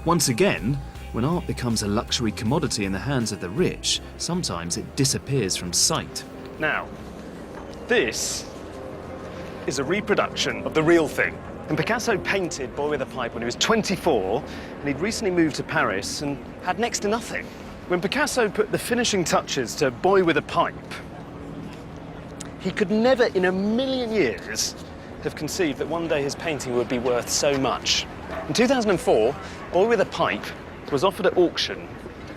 Once again, when art becomes a luxury commodity in the hands of the rich, sometimes it disappears from sight. Now, this is a reproduction of the real thing. And Picasso painted Boy with a Pipe when he was 24, and he'd recently moved to Paris and had next to nothing. When Picasso put the finishing touches to Boy with a Pipe, he could never in a million years have conceived that one day his painting would be worth so much. In 2004, Boy with a Pipe was offered at auction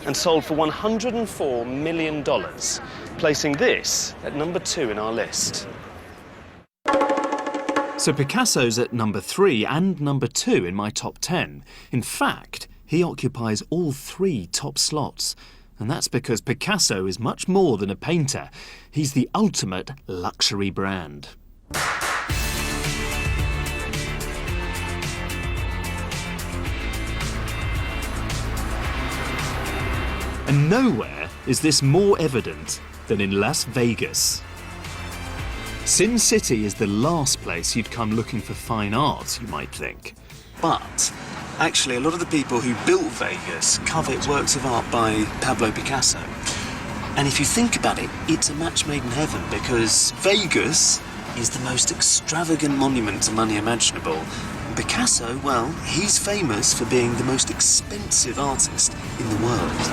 and sold for $104 million, placing this at number 2 in our list. So Picasso's at number 3 and number 2 in my top 10. In fact, he occupies all 3 top slots. And that's because Picasso is much more than a painter. He's the ultimate luxury brand. And nowhere is this more evident than in Las Vegas. Sin City is the last place you'd come looking for fine art, you might think. But actually, a lot of the people who built Vegas covet works of art by Pablo Picasso. And if you think about it, it's a match made in heaven, because Vegas is the most extravagant monument to money imaginable. And Picasso, well, he's famous for being the most expensive artist in the world.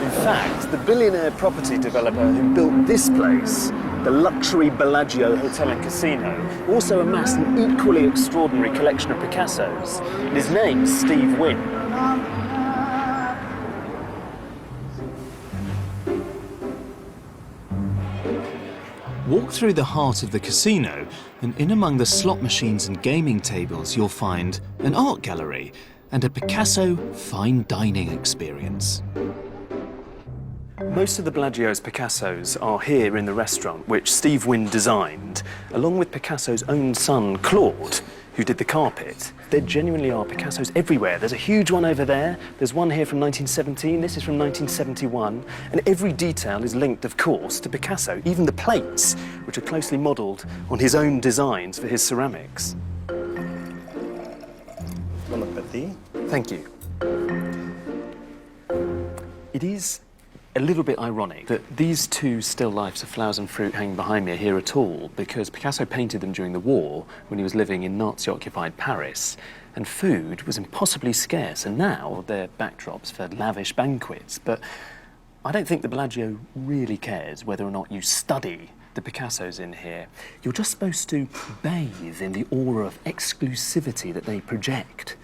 In fact, the billionaire property developer who built this place, the luxury Bellagio Hotel and Casino, also amassed an equally extraordinary collection of Picassos. And his name's Steve Wynn. Walk through the heart of the casino, and in among the slot machines and gaming tables, you'll find an art gallery and a Picasso fine dining experience. Most of the Bellagio's Picassos are here in the restaurant, which Steve Wynn designed, along with Picasso's own son, Claude, who did the carpet. There genuinely are Picassos everywhere. There's a huge one over there. There's one here from 1917. This is from 1971. And every detail is linked, of course, to Picasso, even the plates, which are closely modelled on his own designs for his ceramics. Bon appétit. Thank you. It is a little bit ironic that these 2 still lifes of flowers and fruit hanging behind me are here at all, because Picasso painted them during the war when he was living in Nazi-occupied Paris, and food was impossibly scarce, and now they're backdrops for lavish banquets. But I don't think the Bellagio really cares whether or not you study the Picassos in here. You're just supposed to bathe in the aura of exclusivity that they project.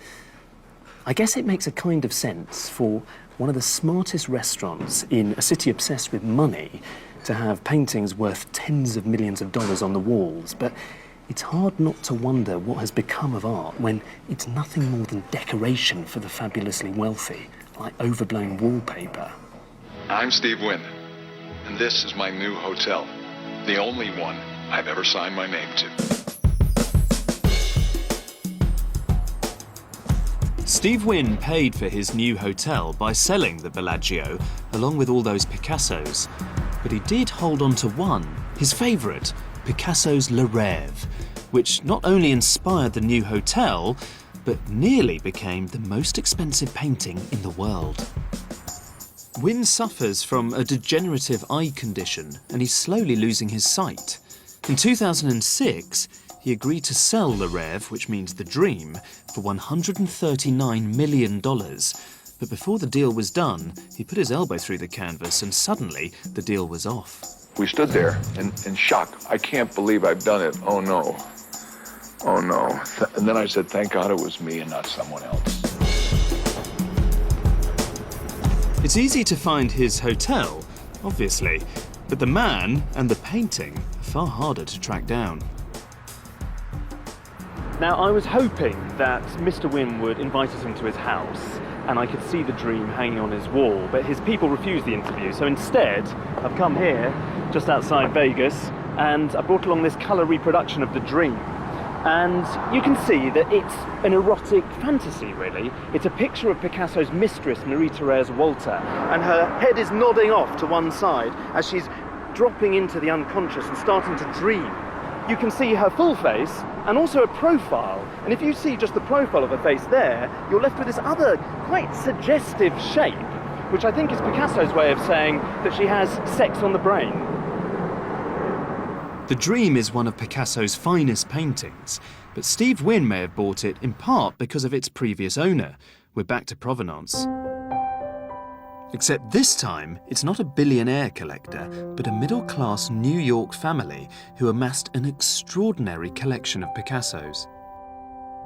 I guess it makes a kind of sense for one of the smartest restaurants in a city obsessed with money to have paintings worth tens of millions of dollars on the walls, but it's hard not to wonder what has become of art when it's nothing more than decoration for the fabulously wealthy, like overblown wallpaper. I'm Steve Wynn, and this is my new hotel, the only one I've ever signed my name to. Steve Wynn paid for his new hotel by selling the Bellagio, along with all those Picassos. But he did hold on to one, his favourite, Picasso's Le Rêve, which not only inspired the new hotel, but nearly became the most expensive painting in the world. Wynn suffers from a degenerative eye condition, and he's slowly losing his sight. In 2006, he agreed to sell Le Rêve, which means the dream, for $139 million. But before the deal was done, he put his elbow through the canvas and suddenly the deal was off. We stood there in shock. I can't believe I've done it. Oh no. Oh no. And then I said, thank God it was me and not someone else. It's easy to find his hotel, obviously, but the man and the painting are far harder to track down. Now, I was hoping that Mr. Wynn would invite us into his house and I could see the dream hanging on his wall, but his people refused the interview. So instead, I've come here, just outside Vegas, and I brought along this colour reproduction of the dream. And you can see that it's an erotic fantasy, really. It's a picture of Picasso's mistress, Marie-Thérèse Walter, and her head is nodding off to one side as she's dropping into the unconscious and starting to dream. You can see her full face and also a profile. And if you see just the profile of her face there, you're left with this other quite suggestive shape, which I think is Picasso's way of saying that she has sex on the brain. The Dream is one of Picasso's finest paintings, but Steve Wynn may have bought it in part because of its previous owner. We're back to Provenance. Except this time, it's not a billionaire collector, but a middle-class New York family who amassed an extraordinary collection of Picassos.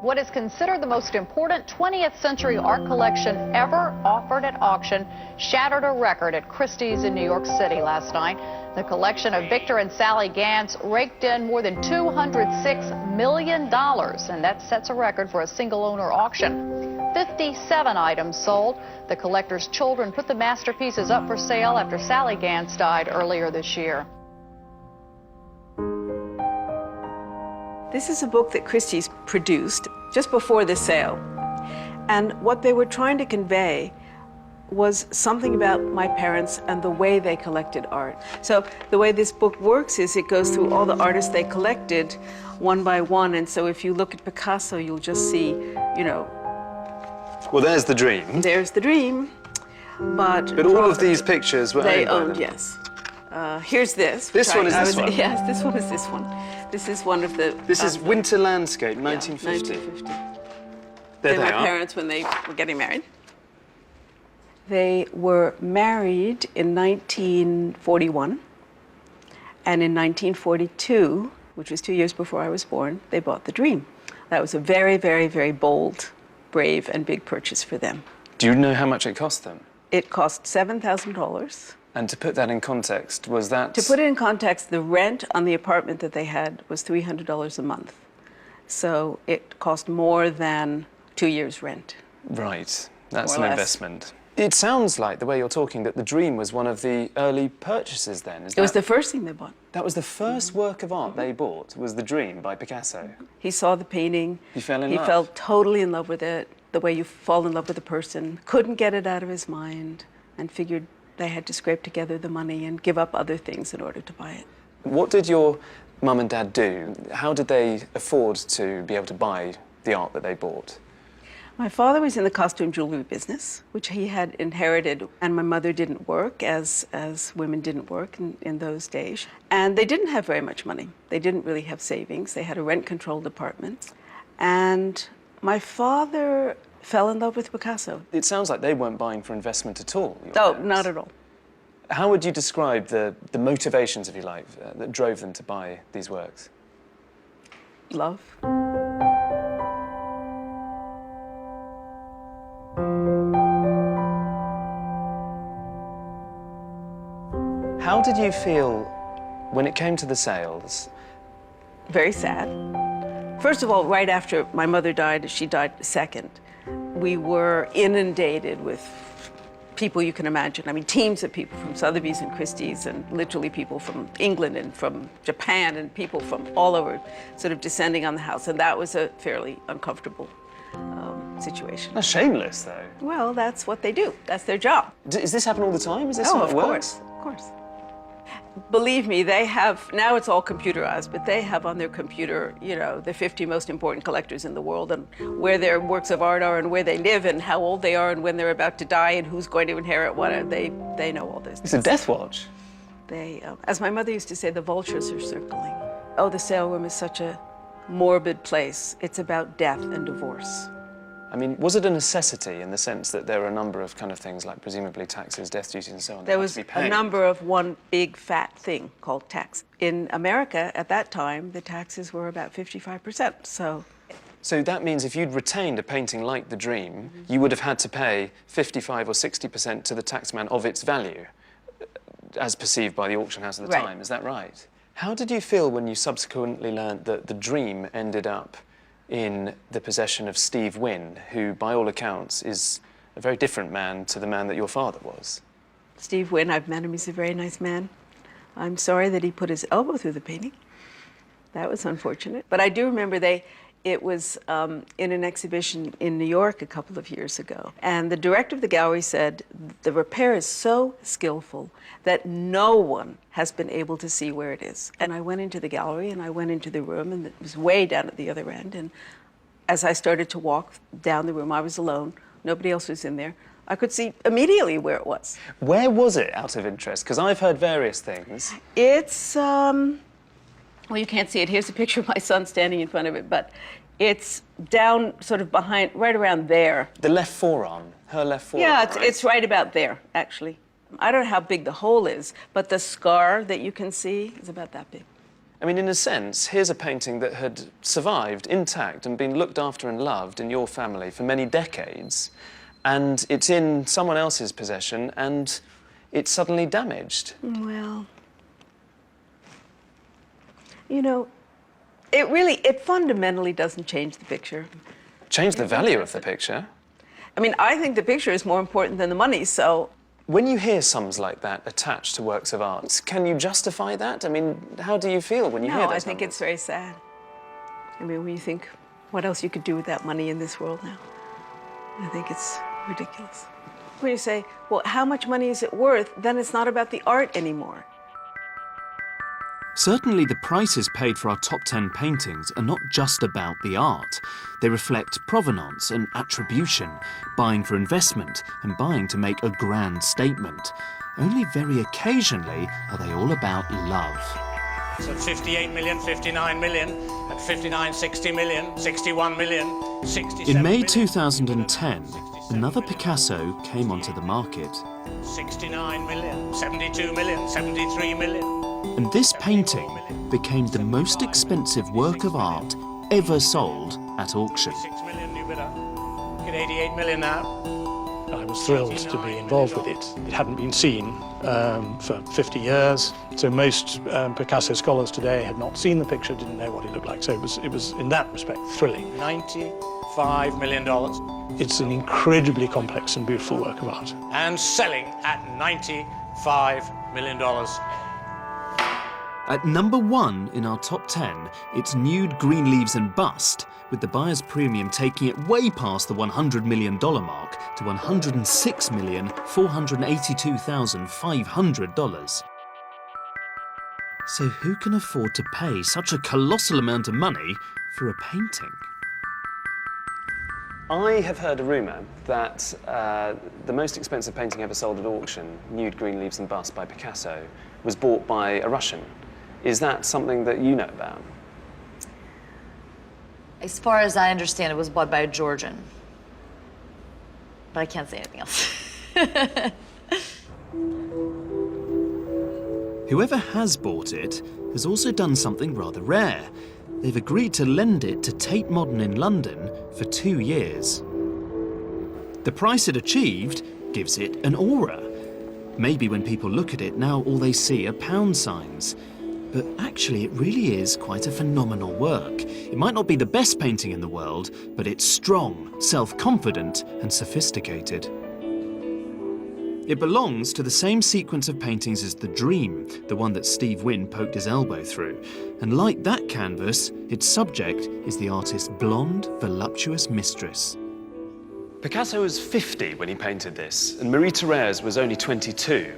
What is considered the most important 20th century art collection ever offered at auction shattered a record at Christie's in New York City last night. The collection of Victor and Sally Gantz raked in more than $206 million, and that sets a record for a single-owner auction. 57 items sold. The collector's children put the masterpieces up for sale after Sally Gantz died earlier this year. This is a book that Christie's produced just before the sale. And what they were trying to convey was something about my parents and the way they collected art. So the way this book works is it goes through all the artists they collected one by one. And so if you look at Picasso, you'll just see, you know. Well, there's the Dream. There's the Dream. But all of these pictures were they owned by owned, them. yes. Here's this. This one is this one? Yes, this one is this one. This is one of the... This is Winter Landscape, 1950. Yeah, 1950. There They're they my are. parents when they were getting married. They were married in 1941, and in 1942, which was 2 years before I was born, they bought the Dream. That was a very, very, very bold, brave, and big purchase for them. Do you know how much it cost them? It cost $7,000. And to put that in context, was that... To put it in context, the rent on the apartment that they had was $300 a month. So it cost more than 2 years' rent. Right, that's More or an less. investment. It sounds like, the way you're talking, that the Dream was one of the early purchases then. It was the first thing they bought. That was the first work of art they bought, was The Dream by Picasso. He saw the painting. He fell in He love. fell totally in love with it, the way you fall in love with a person. Couldn't get it out of his mind and figured they had to scrape together the money and give up other things in order to buy it. What did your mum and dad do? How did they afford to be able to buy the art that they bought? My father was in the costume jewelry business, which he had inherited, and my mother didn't work, as women didn't work in those days. And they didn't have very much money. They didn't really have savings. They had a rent-controlled apartment. And my father fell in love with Picasso. It sounds like they weren't buying for investment at all. your No, parents. not at all. How would you describe the motivations, if you like, that drove them to buy these works? Love. did you feel when it came to the sales? Very sad. First of all, right after my mother died, she died second, we were inundated with people you can imagine. I mean, teams of people from Sotheby's and Christie's, and literally people from England and from Japan, and people from all over sort of descending on the house. And that was a fairly uncomfortable situation. That's shameless, though. Well, that's what they do. That's their job. Does this happen all the time? Is this Oh, how of it works? course, of course. Believe me, they have, now it's all computerized, but they have on their computer, you know, the 50 most important collectors in the world, and where their works of art are, and where they live, and how old they are, and when they're about to die, and who's going to inherit what. They know all this. It's a death watch. They, as my mother used to say, the vultures are circling. Oh, the sale room is such a morbid place. It's about death and divorce. I mean, was it a necessity in the sense that there were a number of kind of things like presumably taxes, death duties and so on? There was a number of one big fat thing called tax. In America at that time, the taxes were about 55%, so. So that means if you'd retained a painting like The Dream, you would have had to pay 55 or 60% to the taxman of its value, as perceived by the auction house at the Right. time, is that right? How did you feel when you subsequently learnt that The Dream ended up in the possession of Steve Wynn, who, by all accounts, is a very different man to the man that your father was? Steve Wynn, I've met him, he's a very nice man. I'm sorry that he put his elbow through the painting. That was unfortunate. But I do remember it was in an exhibition in New York a couple of years ago. And the director of the gallery said, the repair is so skillful that no one has been able to see where it is. And I went into the gallery and I went into the room, and it was way down at the other end. And as I started to walk down the room, I was alone, nobody else was in there. I could see immediately where it was. Where was it, out of interest? Because I've heard various things. It's, well, you can't see it. Here's a picture of my son standing in front of it, but it's down sort of behind, right around there. The left forearm, her left forearm. Yeah, right? it's right about there, actually. I don't know how big the hole is, but the scar that you can see is about that big. I mean, in a sense, here's a painting that had survived intact and been looked after and loved in your family for many decades, and it's in someone else's possession, and it's suddenly damaged. Well, you know, it fundamentally doesn't change the picture. Change the value of the picture. I mean, I think the picture is more important than the money, so. When you hear sums like that attached to works of art, can you justify that? I mean, how do you feel when you hear No, those I think numbers? it's very sad. I mean, when you think what else you could do with that money in this world now, I think it's ridiculous. When you say, well, how much money is it worth, then it's not about the art anymore. Certainly the prices paid for our top 10 paintings are not just about the art. They reflect provenance and attribution, buying for investment and buying to make a grand statement. Only very occasionally are they all about love. So 58 million, 59 million, at 59, 60 million, 61 million, 67 In May million, 2010, another Picasso came onto the market. 69 million, 72 million, 73 million. And this painting became the most expensive work of art ever sold at auction. 6 million new bidder. Get 88 million now. I was thrilled to be involved with it. It hadn't been seen for 50 years, so most Picasso scholars today had not seen the picture, didn't know what it looked like. So it was in that respect thrilling. $95 million. It's an incredibly complex and beautiful work of art. And selling at $95 million. At number 1 in our top 10, it's Nude Green Leaves and Bust, with the buyer's premium taking it way past the $100 million mark to $106,482,500. So who can afford to pay such a colossal amount of money for a painting? I have heard a rumour that the most expensive painting ever sold at auction, Nude Green Leaves and Bust by Picasso, was bought by a Russian. Is that something that you know about? As far as I understand, it was bought by a Georgian. But I can't say anything else. Whoever has bought it has also done something rather rare. They've agreed to lend it to Tate Modern in London for 2 years. The price it achieved gives it an aura. Maybe when people look at it, now all they see are pound signs. But actually, it really is quite a phenomenal work. It might not be the best painting in the world, but it's strong, self-confident, and sophisticated. It belongs to the same sequence of paintings as The Dream, the one that Steve Wynn poked his elbow through. And like that canvas, its subject is the artist's blonde, voluptuous mistress. Picasso was 50 when he painted this, and Marie-Thérèse was only 22.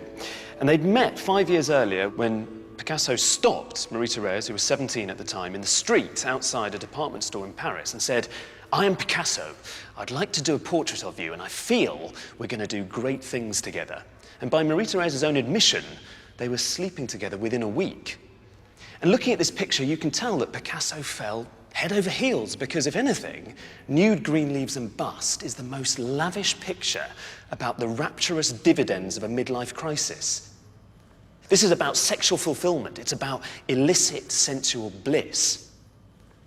And they'd met 5 years earlier when Picasso stopped Marie-Thérèse, who was 17 at the time, in the street outside a department store in Paris and said, "I am Picasso. I'd like to do a portrait of you, and I feel we're going to do great things together." And by Marie-Thérèse's own admission, they were sleeping together within a week. And looking at this picture, you can tell that Picasso fell head over heels, because if anything, Nude Green Leaves and Bust is the most lavish picture about the rapturous dividends of a midlife crisis. This is about sexual fulfillment. It's about illicit sensual bliss.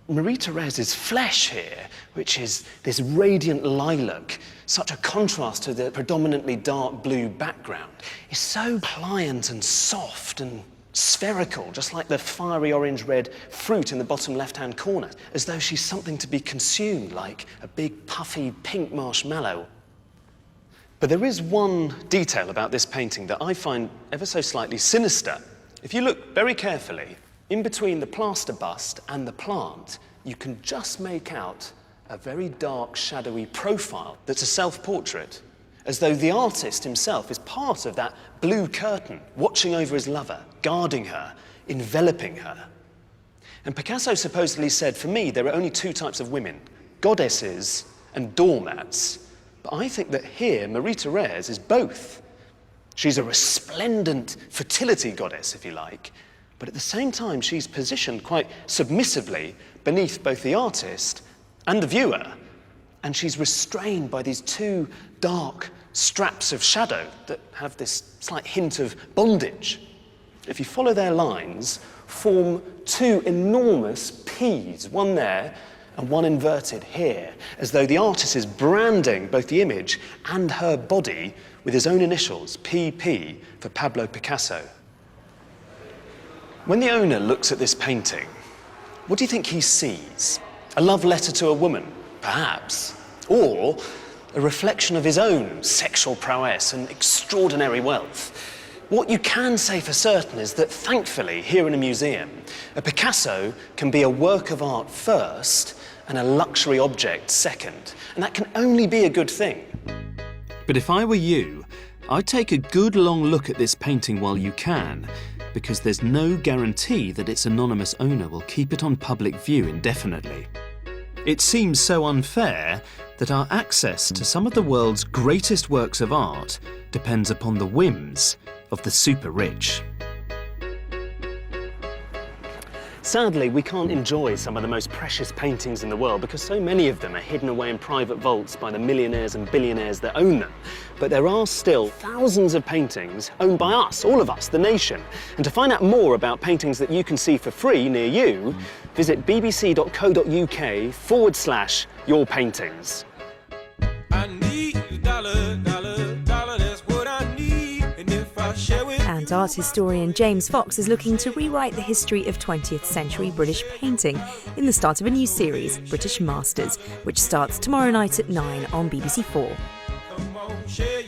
Marie-Thérèse's flesh here, which is this radiant lilac, such a contrast to the predominantly dark blue background, is so pliant and soft and spherical, just like the fiery orange-red fruit in the bottom left-hand corner, as though she's something to be consumed, like a big puffy pink marshmallow. But there is one detail about this painting that I find ever so slightly sinister. If you look very carefully, in between the plaster bust and the plant, you can just make out a very dark, shadowy profile that's a self-portrait, as though the artist himself is part of that blue curtain, watching over his lover, guarding her, enveloping her. And Picasso supposedly said, "For me, there are only two types of women, goddesses and doormats." But I think that here, Marie-Thérèse is both. She's a resplendent fertility goddess, if you like, but at the same time, she's positioned quite submissively beneath both the artist and the viewer, and she's restrained by these two dark straps of shadow that have this slight hint of bondage. If you follow their lines, form two enormous P's, one there and one inverted here, as though the artist is branding both the image and her body with his own initials, PP, for Pablo Picasso. When the owner looks at this painting, what do you think he sees? A love letter to a woman, perhaps, or a reflection of his own sexual prowess and extraordinary wealth? What you can say for certain is that, thankfully, here in a museum, a Picasso can be a work of art first and a luxury object second, and that can only be a good thing. But if I were you, I'd take a good long look at this painting while you can, because there's no guarantee that its anonymous owner will keep it on public view indefinitely. It seems so unfair that our access to some of the world's greatest works of art depends upon the whims of the super rich. Sadly, we can't enjoy some of the most precious paintings in the world because so many of them are hidden away in private vaults by the millionaires and billionaires that own them. But there are still thousands of paintings owned by us, all of us, the nation. And to find out more about paintings that you can see for free near you, visit bbc.co.uk/yourpaintings. I need a dollar, that's what I need. And if I share with And art historian James Fox is looking to rewrite the history of 20th century British painting in the start of a new series, British Masters, which starts tomorrow night at 9 on BBC4. come on, share